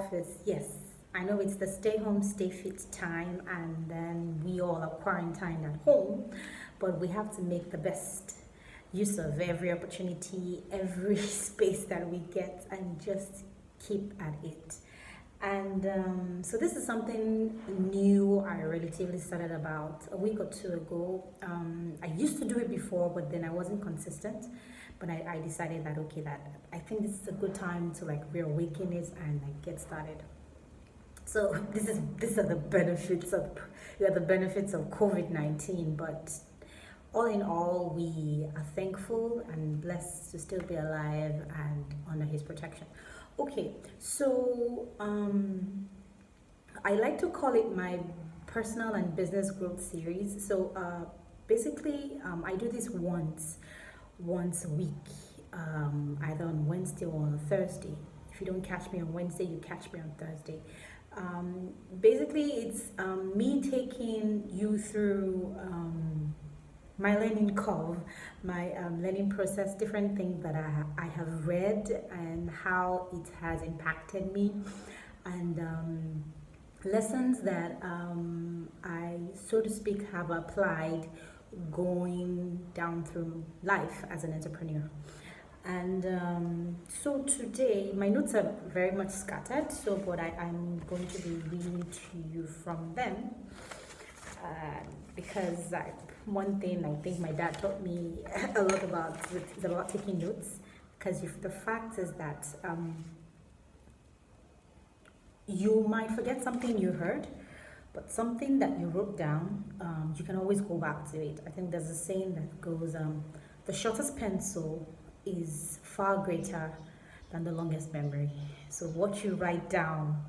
office, yes, I know it's the stay home, stay fit time, and then we all are quarantined at home, but we have to make the best use of every opportunity, every space that we get, and just keep at it. And so this is something new I relatively started about a week or two ago. I used to do it before, but then I wasn't consistent. But I decided that okay, that I think this is a good time to like reawaken it and like get started. So these are the benefits of COVID-19. But all in all, we are thankful and blessed to still be alive and under His protection. Okay, so I like to call it my personal and business growth series. So basically, I do this once a week, either on Wednesday or on Thursday. If you don't catch me on Wednesday, you catch me on Thursday. Basically, it's me taking you through my learning curve, my learning process, different things that I have read and how it has impacted me, and lessons that I, so to speak, have applied going down through life as an entrepreneur. And so today, my notes are very much scattered, so but I'm going to be reading to you from them because one thing I think my dad taught me a lot about is about taking notes. Because the fact is that you might forget something you heard, but something that you wrote down, you can always go back to it. I think there's a saying that goes, the shortest pencil is far greater than the longest memory. So what you write down,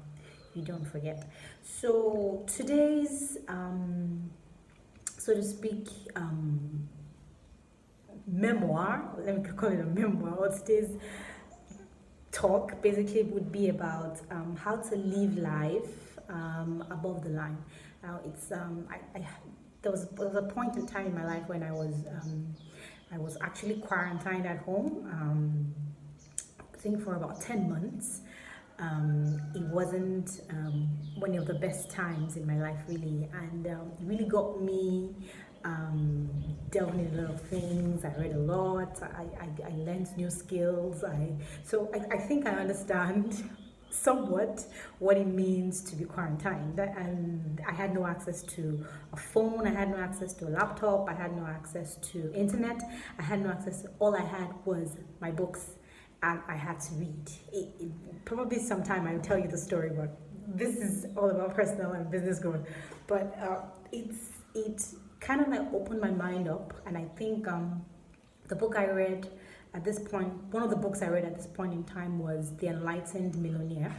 you don't forget. So today's, so to speak, memoir, let me call it a memoir, or today's talk basically would be about how to live life above the line. Now it's there was a point in time in my life when I was actually quarantined at home. I think for about 10 months. It wasn't one of the best times in my life, really, and it really got me delving into a lot of things. I read a lot. I learned new skills. I think I understand somewhat what it means to be quarantined, and I had no access to a phone, I had no access to a laptop, I had no access to internet, I had no access to, all I had was my books, and I had to read. Probably sometime I'll tell you the story, but this is all about personal and business growth. But it kind of like opened my mind up, and I think the book I read at this point, one of the books I read at this point in time was The Enlightened Millionaire.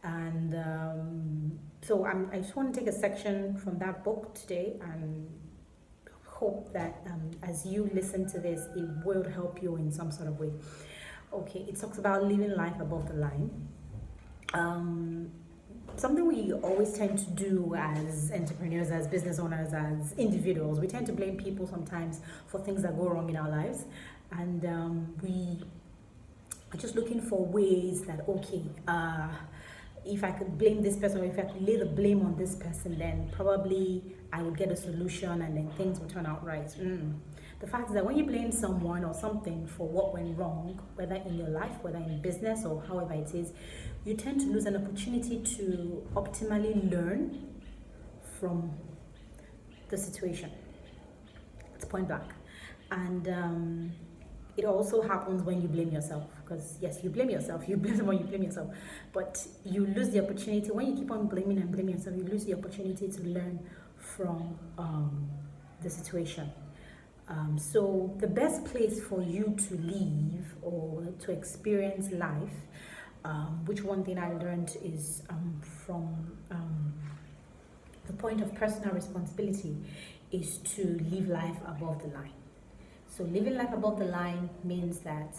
And so I just want to take a section from that book today and hope that as you listen to this, it will help you in some sort of way. Okay, it talks about living life above the line. Something we always tend to do as entrepreneurs, as business owners, as individuals, we tend to blame people sometimes for things that go wrong in our lives. And we are just looking for ways that, okay, if I could blame this person, or if I could lay the blame on this person, then probably I would get a solution and then things will turn out right. The fact is that when you blame someone or something for what went wrong, whether in your life, whether in business, or however it is, you tend to lose an opportunity to optimally learn from the situation. It's point blank. And it also happens when you blame yourself, because yes, you blame yourself, you blame someone, you blame yourself, but you lose the opportunity. When you keep on blaming and blaming yourself, you lose the opportunity to learn from the situation. So the best place for you to live or to experience life, which one thing I learned is from the point of personal responsibility, is to live life above the line. So living life above the line means that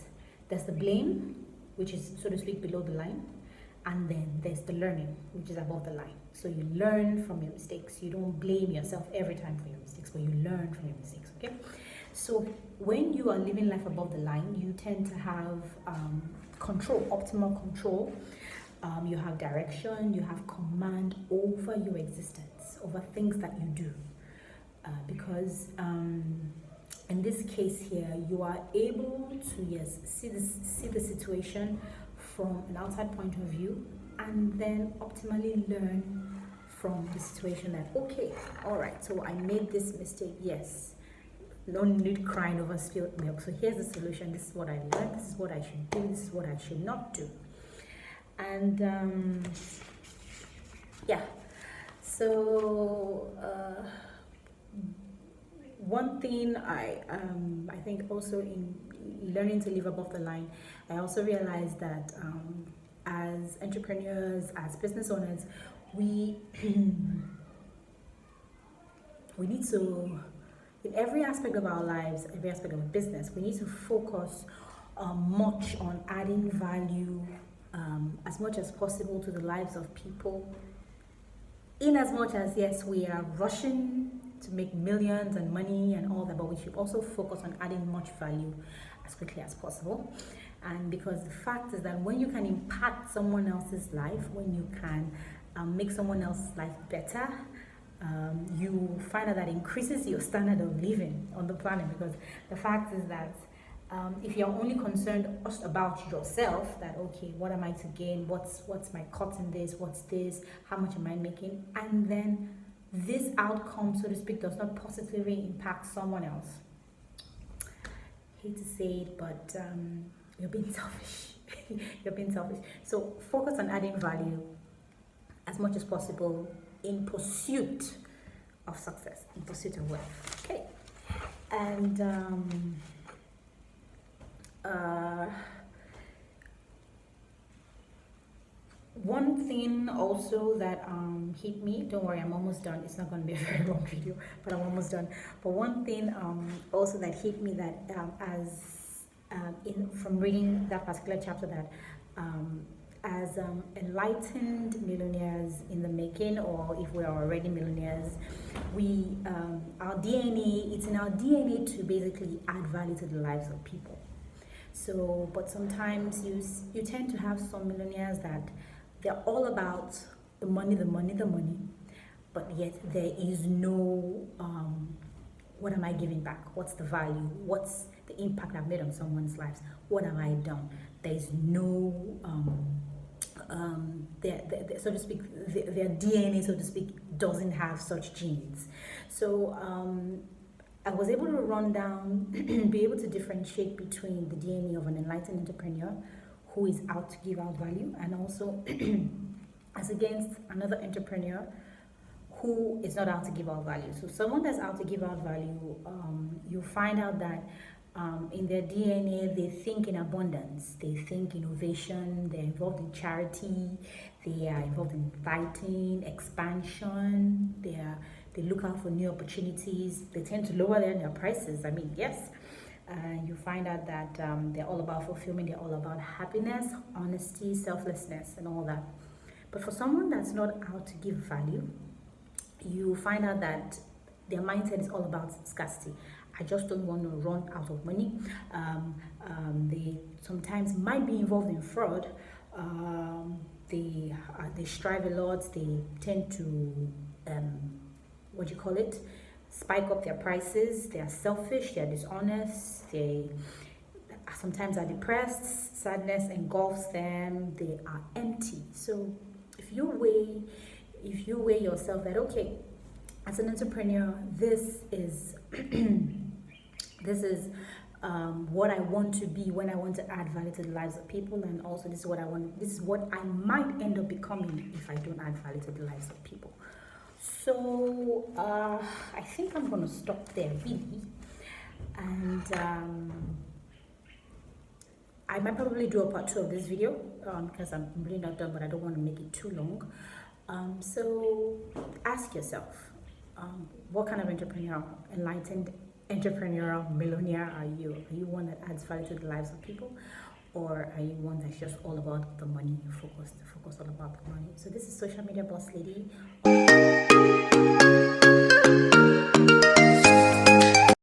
there's the blame, which is, so to speak, below the line, and then there's the learning, which is above the line. So you learn from your mistakes. You don't blame yourself every time for your mistakes, but you learn from your mistakes, okay? So when you are living life above the line, you tend to have control, optimal control You have direction, you have command over your existence, over things that you do. Because in this case here, you are able to, yes, see the situation from an outside point of view, and then optimally learn from the situation that, okay, all right, so I made this mistake, yes, no need crying over spilled milk. So here's the solution. This is what I learned. This is what I should do. This is what I should not do. And yeah, so one thing I think also in learning to live above the line, I also realized that as entrepreneurs, as business owners, we we need to, in every aspect of our lives, every aspect of business, we need to focus much on adding value as much as possible to the lives of people. In as much as, yes, we are rushing to make millions and money and all that, but we should also focus on adding much value as quickly as possible. And because the fact is that when you can impact someone else's life, when you can make someone else's life better, you find out that increases your standard of living on the planet. Because the fact is that if you're only concerned about yourself, that okay, what am I to gain, what's my cut in this, what's this, how much am I making, and then this outcome, so to speak, does not positively impact someone else, hate to say it, but you're being selfish. You're being selfish. So focus on adding value as much as possible in pursuit of success, in pursuit of wealth. Okay. And one thing also that hit me, don't worry, I'm almost done, it's not going to be a very long video, but I'm almost done. But one thing also that hit me, that from reading that particular chapter, that as enlightened millionaires in the making, or if we are already millionaires, we our DNA, it's in our DNA to basically add value to the lives of people. So, but sometimes you tend to have some millionaires that they're all about the money, but yet there is no what am I giving back? What's the value? What's the impact I've made on someone's lives? What have I done? There is no so to speak, their DNA, so to speak, doesn't have such genes. So I was able to run down, be able to differentiate between the DNA of an enlightened entrepreneur who is out to give out value, and also as against another entrepreneur who is not out to give out value. So someone that's out to give out value, you find out that in their DNA, they think in abundance, they think innovation, they're involved in charity, they are involved in fighting, expansion, they look out for new opportunities, they tend to lower their prices. I mean, yes, you find out that they're all about fulfillment, they're all about happiness, honesty, selflessness, and all that. But for someone that's not out to give value, you find out that their mindset is all about scarcity. I just don't want to run out of money. They sometimes might be involved in fraud. They strive a lot. They tend to spike up their prices. They are selfish. They are dishonest. They sometimes are depressed. Sadness engulfs them. They are empty. So if you weigh yourself that, okay, as an entrepreneur, this is what I want to be when I want to add value to the lives of people, and also this is what I want. This is what I might end up becoming if I don't add value to the lives of people. So I think I'm going to stop there, really, and I might probably do a part 2 of this video because I'm really not done, but I don't want to make it too long. So ask yourself, what kind of entrepreneur, enlightened entrepreneurial millionaire are you? Are you one that adds value to the lives of people, or are you one that's just all about the money, focus all about the money? So this is Social Media Boss Lady.